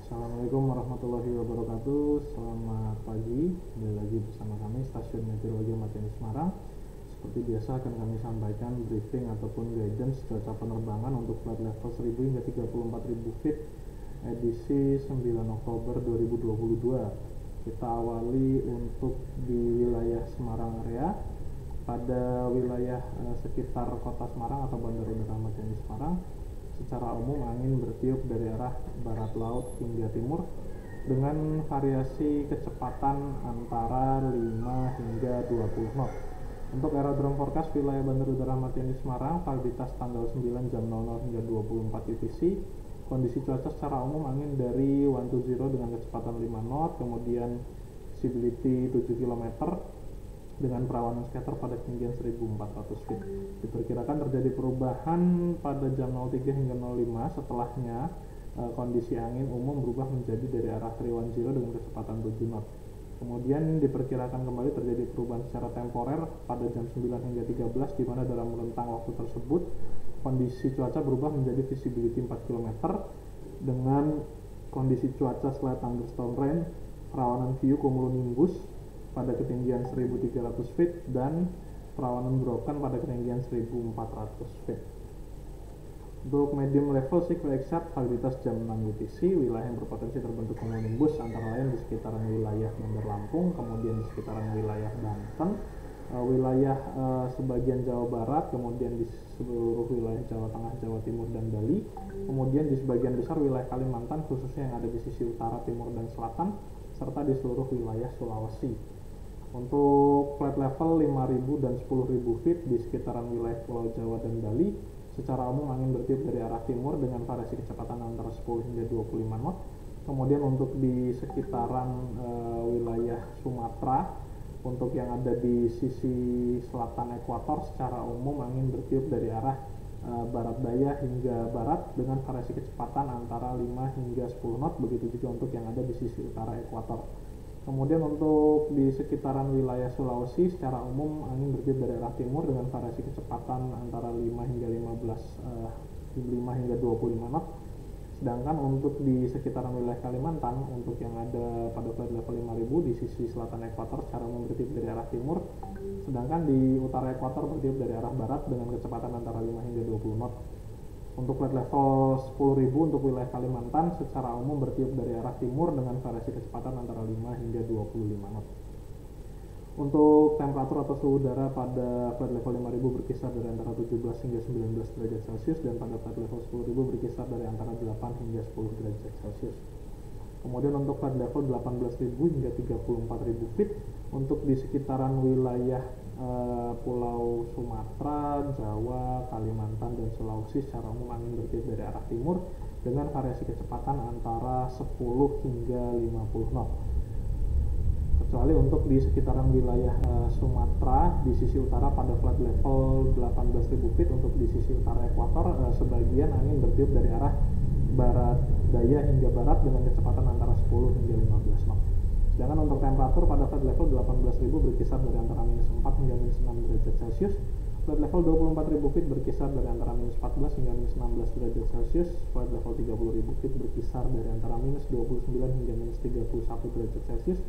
Assalamualaikum warahmatullahi wabarakatuh. Selamat pagi, kembali lagi bersama kami Stasiun Meteorologi Matiani Semarang. Seperti biasa akan kami sampaikan briefing ataupun guidance cuaca penerbangan untuk flight level 1000 hingga 34.000 feet edisi 9 Oktober 2022. Kita awali untuk di wilayah Semarang area. Pada wilayah sekitar kota Semarang atau Bandara Udara Matiani Semarang, secara umum angin bertiup dari arah barat laut hingga timur dengan variasi kecepatan antara 5 hingga 20 knot. Untuk aerodrome forecast wilayah Bandara Udara Matiani Semarang, validitas tanggal 9 jam 00 hingga 24 UTC. Kondisi cuaca secara umum angin dari 120 dengan kecepatan 5 knot, kemudian visibility 7 km dengan perawanan scatter pada ketinggian 1400 feet. Diperkirakan terjadi perubahan pada jam 03 hingga 05. Setelahnya kondisi angin umum berubah menjadi dari arah 310 dengan kecepatan 7 knot. Kemudian diperkirakan kembali terjadi perubahan secara temporer pada jam 9 hingga 13, di mana dalam rentang waktu tersebut kondisi cuaca berubah menjadi visibility 4 km dengan kondisi cuaca slight thunderstorm rain, perawanan view cumulonimbus pada ketinggian 1300 feet dan perawanan broken pada ketinggian 1400 feet. Untuk medium level cyclic sharp validitas jam 6 UTC, wilayah yang berpotensi terbentuk cumulonimbus antara lain di sekitaran wilayah Bandar Lampung, kemudian di sekitaran wilayah Banten, wilayah sebagian Jawa Barat, kemudian di seluruh wilayah Jawa Tengah, Jawa Timur, dan Bali, kemudian di sebagian besar wilayah Kalimantan khususnya yang ada di sisi utara, timur, dan selatan, serta di seluruh wilayah Sulawesi. Untuk flight level 5.000 dan 10.000 feet di sekitaran wilayah Pulau Jawa dan Bali, secara umum angin bertiup dari arah timur dengan variasi kecepatan antara 10 hingga 25 knot. Kemudian untuk di sekitaran wilayah Sumatera, untuk yang ada di sisi selatan ekuator, secara umum angin bertiup dari arah barat daya hingga barat dengan variasi kecepatan antara 5 hingga 10 knot. Begitu juga untuk yang ada di sisi utara ekuator. Kemudian untuk di sekitaran wilayah Sulawesi, secara umum angin bertiup dari arah timur dengan variasi kecepatan antara 5 hingga 25 knot. Sedangkan untuk di sekitaran wilayah Kalimantan, untuk yang ada pada flight level 5000 di sisi selatan ekuator, secara umum bertiup dari arah timur. Sedangkan di utara ekuator bertiup dari arah barat dengan kecepatan antara 5 hingga 20 knot. Untuk flight level 10.000 untuk wilayah Kalimantan secara umum bertiup dari arah timur dengan variasi kecepatan antara 5 hingga 25 knot. Untuk temperatur atau suhu udara pada flight level 5.000 berkisar dari antara 17 hingga 19 derajat Celcius, dan pada flight level 10.000 berkisar dari antara 8 hingga 10 derajat Celcius. Kemudian untuk flight level 18.000 hingga 34.000 feet untuk di sekitaran wilayah Pulau Sumatera, Jawa, Kalimantan, dan Sulawesi, secara umum angin bertiup dari arah timur dengan variasi kecepatan antara 10 hingga 50 knot. Kecuali untuk di sekitaran wilayah Sumatera di sisi utara pada flight level 18.000 feet untuk di sisi utara ekuator, sebagian angin bertiup dari arah barat daya hingga barat dengan kecepatan antara 10 hingga 15 knot. Sedangkan untuk temperatur pada flight level 18.000 berkisar dari antara minus 4 hingga minus 6 derajat Celcius. Flight level 24.000 feet berkisar dari antara minus 14 hingga minus 16 derajat Celcius. Flight level 30.000 feet berkisar dari antara minus 29 hingga minus 31 derajat Celcius.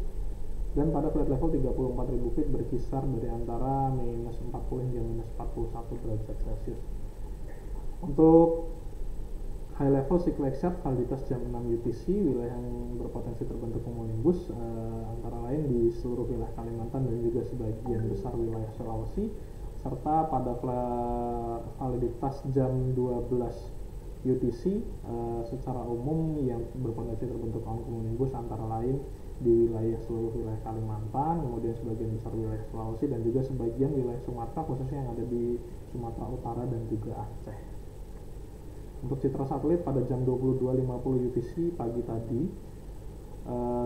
Dan pada flight level 34.000 feet berkisar dari antara minus 40 hingga minus 41 derajat Celcius. Untuk high level cyclic sharp validitas jam 6 UTC, wilayah yang berpotensi terbentuk cumulonimbus antara lain di seluruh wilayah Kalimantan dan juga sebagian besar wilayah Sulawesi, serta pada validitas jam 12 UTC secara umum yang berpotensi terbentuk cumulonimbus antara lain di wilayah seluruh wilayah Kalimantan, kemudian sebagian besar wilayah Sulawesi, dan juga sebagian wilayah Sumatera, khususnya yang ada di Sumatera Utara dan juga Aceh. Untuk citra satelit pada jam 22.50 UTC pagi tadi,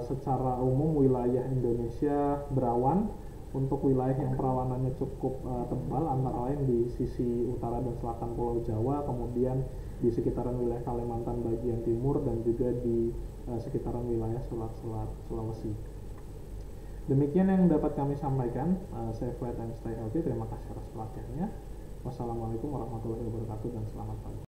secara umum wilayah Indonesia berawan. Untuk wilayah yang perawanannya cukup tebal antara lain di sisi utara dan selatan Pulau Jawa, kemudian di sekitaran wilayah Kalimantan bagian timur, dan juga di sekitaran wilayah selat-selat Sulawesi. Demikian yang dapat kami sampaikan. Saya flight and stay healthy. Terima kasih atas perhatiannya. Wassalamualaikum warahmatullahi wabarakatuh dan selamat pagi.